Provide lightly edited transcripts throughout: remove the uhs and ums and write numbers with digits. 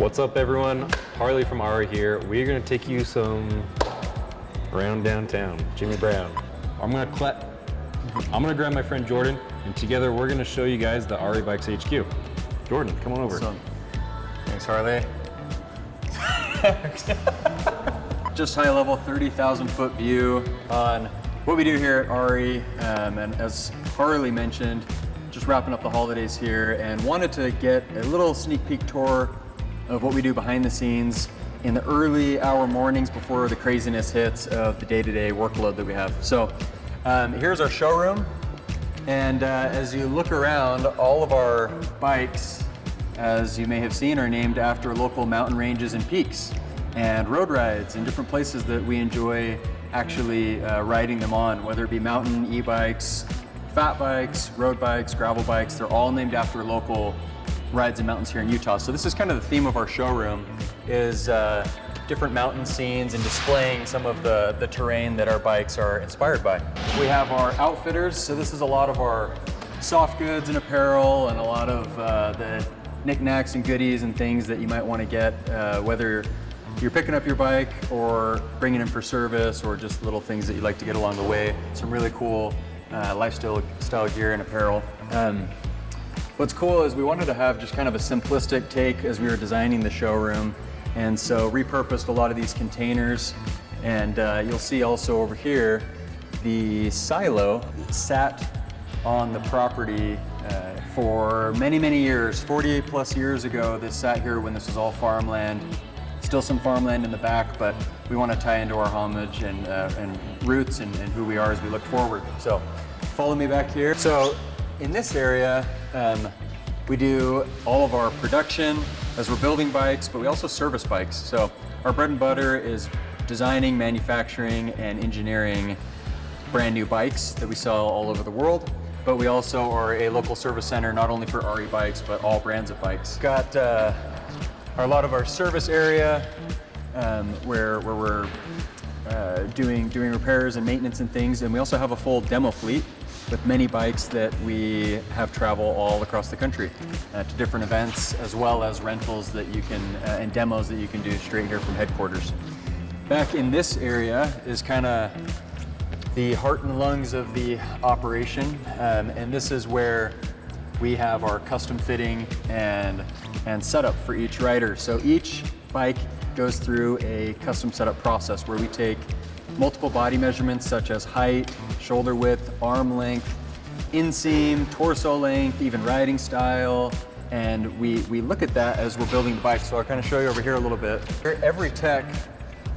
What's up, everyone? Harley from Ari here. We're gonna take you around downtown. Jimmy Brown. I'm gonna grab my friend Jordan, and together we're gonna show you guys the Ari Bikes HQ. Jordan, come on over. Awesome. Thanks, Harley. Just high level, 30,000 foot view on what we do here at Ari. And as Harley mentioned, just wrapping up the holidays here and wanted to get a little sneak peek tour of what we do behind the scenes in the early hour mornings before the craziness hits of the day-to-day workload that we have. So here's our showroom. And as you look around, all of our bikes, as you may have seen, are named after local mountain ranges and peaks and road rides and different places that we enjoy actually riding them on, whether it be mountain e-bikes, fat bikes, road bikes, gravel bikes. They're all named after local rides and mountains here in Utah. So this is kind of the theme of our showroom, is different mountain scenes and displaying some of the terrain that our bikes are inspired by. We have our outfitters, so this is a lot of our soft goods and apparel and a lot of the knickknacks and goodies and things that you might want to get, whether you're picking up your bike or bringing in for service or just little things that you like to get along the way. Some really cool lifestyle gear and apparel. What's cool is we wanted to have just kind of a simplistic take as we were designing the showroom, and so repurposed a lot of these containers. And you'll see also over here, the silo sat on the property for many, many years. 48 plus years ago, this sat here when this was all farmland. Still some farmland in the back, but we want to tie into our homage and roots and who we are as we look forward. So follow me back here. So in this area, we do all of our production as we're building bikes, but we also service bikes. So our bread and butter is designing, manufacturing, and engineering brand new bikes that we sell all over the world. But we also are a local service center, not only for Ari bikes, but all brands of bikes. Got a lot of our service area where we're doing repairs and maintenance and things. And we also have a full demo fleet with many bikes that we have travel all across the country to different events, as well as rentals that you can, and demos that you can do straight here from headquarters. Back in this area is kind of the heart and lungs of the operation. And this is where we have our custom fitting and setup for each rider. So each bike goes through a custom setup process where we take multiple body measurements such as height, shoulder width, arm length, inseam, torso length, even riding style, and we look at that as we're building the bike. So I'll kind of show you over here a little bit. Every tech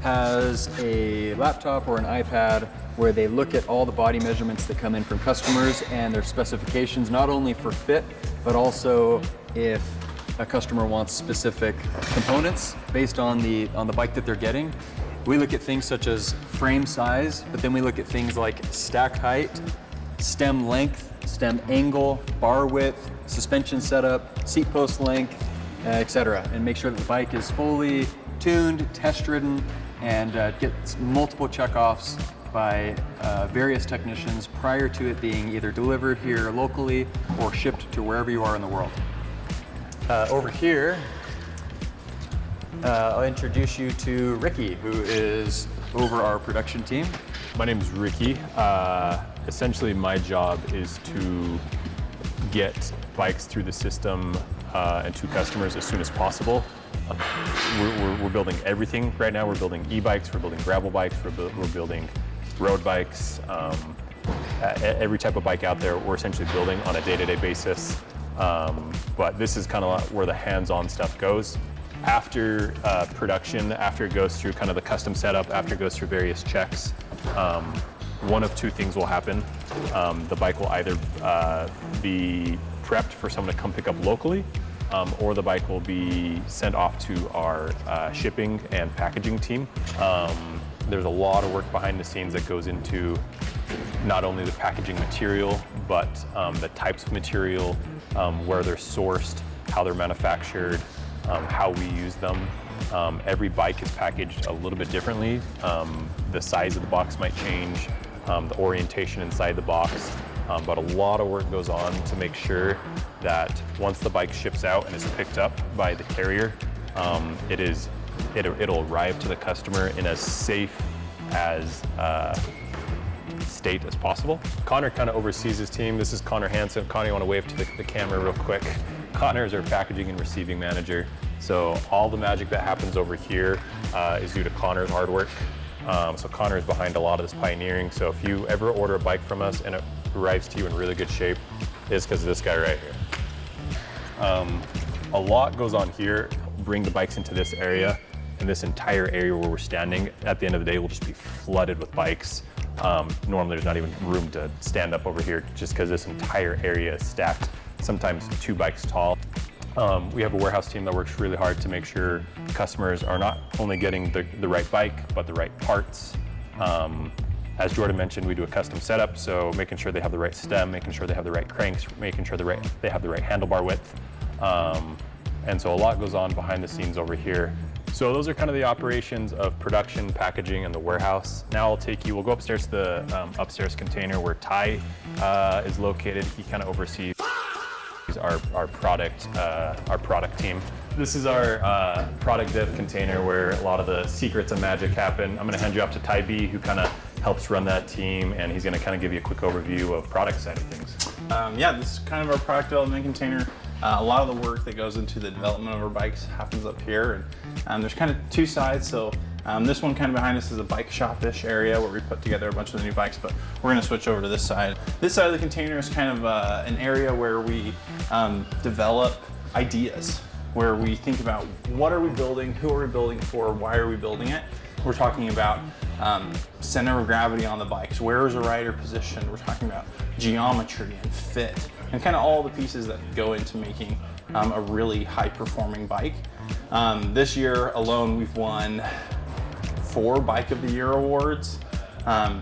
has a laptop or an iPad where they look at all the body measurements that come in from customers and their specifications, not only for fit, but also if a customer wants specific components based on the bike that they're getting. We look at things such as frame size, but then we look at things like stack height, stem length, stem angle, bar width, suspension setup, seat post length, etc., and make sure that the bike is fully tuned, test ridden, and gets multiple checkoffs by various technicians prior to it being either delivered here locally or shipped to wherever you are in the world. Over here, I'll introduce you to Ricky, who is over our production team. My name is Ricky. Essentially, my job is to get bikes through the system and to customers as soon as possible. We're building everything right now. We're building e-bikes, we're building gravel bikes, we're building road bikes. Every type of bike out there, we're essentially building on a day-to-day basis. But this is kind of where the hands-on stuff goes. After production, after it goes through kind of the custom setup, after it goes through various checks, one of two things will happen. The bike will either be prepped for someone to come pick up locally, or the bike will be sent off to our shipping and packaging team. There's a lot of work behind the scenes that goes into not only the packaging material, but the types of material, where they're sourced, how they're manufactured, how we use them. Every bike is packaged a little bit differently. The size of the box might change, the orientation inside the box, but a lot of work goes on to make sure that once the bike ships out and is picked up by the carrier, It'll arrive to the customer in as safe as state as possible. Connor kind of oversees his team. This is Connor Hansen. Connor, you want to wave to the camera real quick? Connor is our packaging and receiving manager. So all the magic that happens over here is due to Connor's hard work. So Connor is behind a lot of this pioneering. So if you ever order a bike from us and it arrives to you in really good shape, it's because of this guy right here. A lot goes on here. Bring the bikes into this area, and this entire area where we're standing at the end of the day will just be flooded with bikes. Normally there's not even room to stand up over here just because this entire area is stacked, sometimes 2 bikes tall. We have a warehouse team that works really hard to make sure customers are not only getting the right bike, but the right parts. As Jordan mentioned, we do a custom setup, so making sure they have the right stem, making sure they have the right cranks, making sure they have the right handlebar width. And so a lot goes on behind the scenes over here. So those are kind of the operations of production, packaging, and the warehouse. Now we'll go upstairs to the upstairs container where Ty is located. He kind of oversees our product team. This is our product dev container where a lot of the secrets and magic happen. I'm gonna hand you off to Ty B, who kind of helps run that team, and he's gonna kind of give you a quick overview of product side of things. Yeah, this is kind of our product development container. A lot of the work that goes into the development of our bikes happens up here, and there's kind of 2 sides. So this one kind of behind us is a bike shop-ish area where we put together a bunch of the new bikes, but we're going to switch over to this side. This side of the container is kind of an area where we develop ideas, where we think about what are we building, who are we building for, why are we building it. We're talking about center of gravity on the bikes, where is a rider positioned. We're talking about geometry and fit, and kind of all the pieces that go into making a really high-performing bike. This year alone, we've won 4 Bike of the Year awards,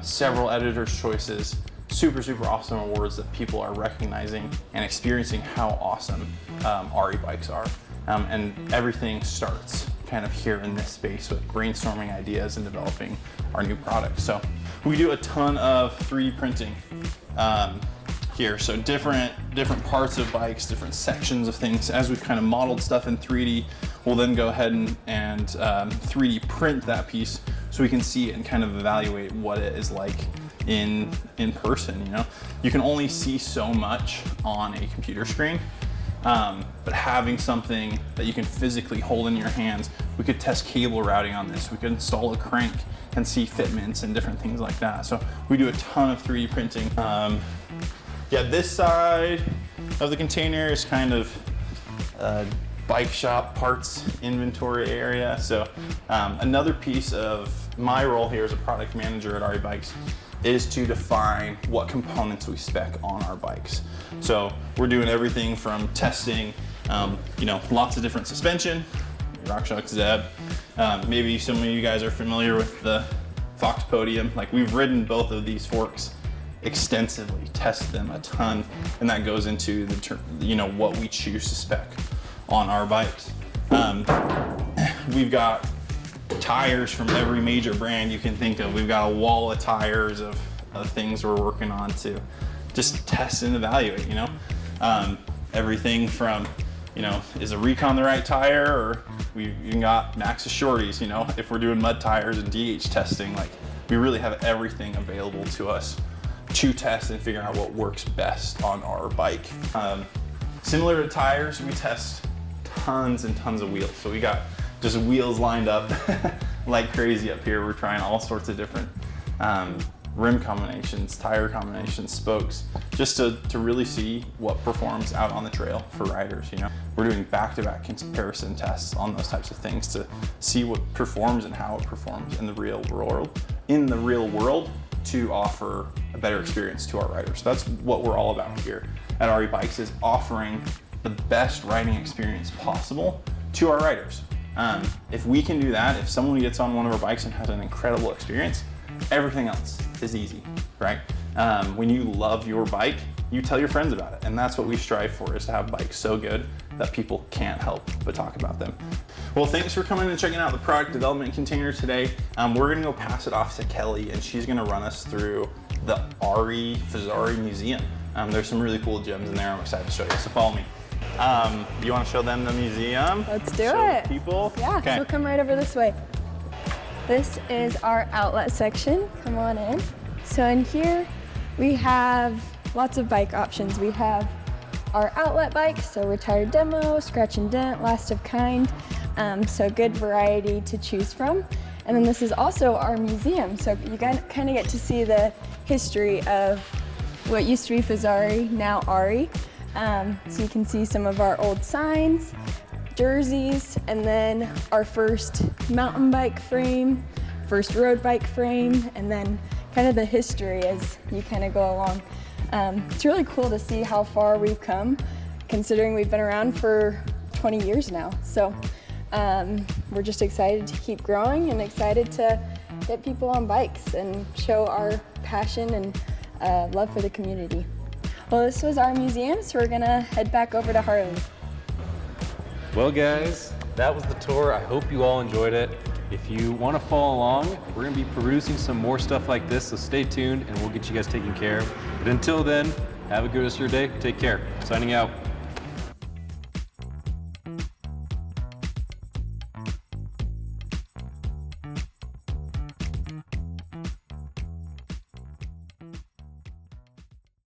several editor's choices, super awesome awards that people are recognizing and experiencing how awesome Ari bikes are. And everything starts kind of here in this space with brainstorming ideas and developing our new products. So we do a ton of 3D printing here. So different parts of bikes, different sections of things. As we've kind of modeled stuff in 3D, we'll then go ahead and 3D print that piece so we can see it and kind of evaluate what it is like in person. You know, you can only see so much on a computer screen. But having something that you can physically hold in your hands, we could test cable routing on this. We could install a crank and see fitments and different things like that. So we do a ton of 3D printing. Yeah, this side of the container is kind of a bike shop parts inventory area. So another piece of my role here as a product manager at Ari Bikes is to define what components we spec on our bikes. So we're doing everything from testing, lots of different suspension, RockShox Zeb. Maybe some of you guys are familiar with the Fox Podium. Like, we've ridden both of these forks extensively, test them a ton, and that goes into what we choose to spec on our bikes. We've got tires from every major brand you can think of. We've got a wall of tires of things we're working on to just test and evaluate, everything from, is a Recon the right tire, or we even got Maxxis Shorties, if we're doing mud tires and DH testing. Like, we really have everything available to us to test and figure out what works best on our bike. Similar to tires, we test tons and tons of wheels. So we got just wheels lined up like crazy up here. We're trying all sorts of different rim combinations, tire combinations, spokes, just to really see what performs out on the trail for riders. We're doing back-to-back comparison tests on those types of things to see what performs and how it performs in the real world to offer a better experience to our riders. So that's what we're all about here at Ari Bikes, is offering the best riding experience possible to our riders. If we can do that, if someone gets on one of our bikes and has an incredible experience, everything else is easy, right? When you love your bike, you tell your friends about it. And that's what we strive for, is to have bikes so good that people can't help but talk about them. Well, thanks for coming and checking out the product development container today. We're gonna go pass it off to Kelly, and she's gonna run us through the Ari Fazari Museum. There's some really cool gems in there. I'm excited to show you, so follow me. You want to show them the museum? Let's do Show it. People? Yeah, Okay. so come right over this way. This is our outlet section. Come on in. So in here, we have lots of bike options. We have our outlet bikes, so retired demo, scratch and dent, last of kind. So good variety to choose from. And then this is also our museum. So you kind of get to see the history of what used to be Fazari, now Ari. So you can see some of our old signs, jerseys, and then our first mountain bike frame, first road bike frame, and then kind of the history as you kind of go along. It's really cool to see how far we've come, considering we've been around for 20 years now. So we're just excited to keep growing and excited to get people on bikes and show our passion and love for the community. Well, this was our museum, so we're gonna head back over to Harley. Well, guys, that was the tour. I hope you all enjoyed it. If you want to follow along, we're going to be producing some more stuff like this, so stay tuned and we'll get you guys taken care of. But until then, have a good rest of your day. Take care. Signing out.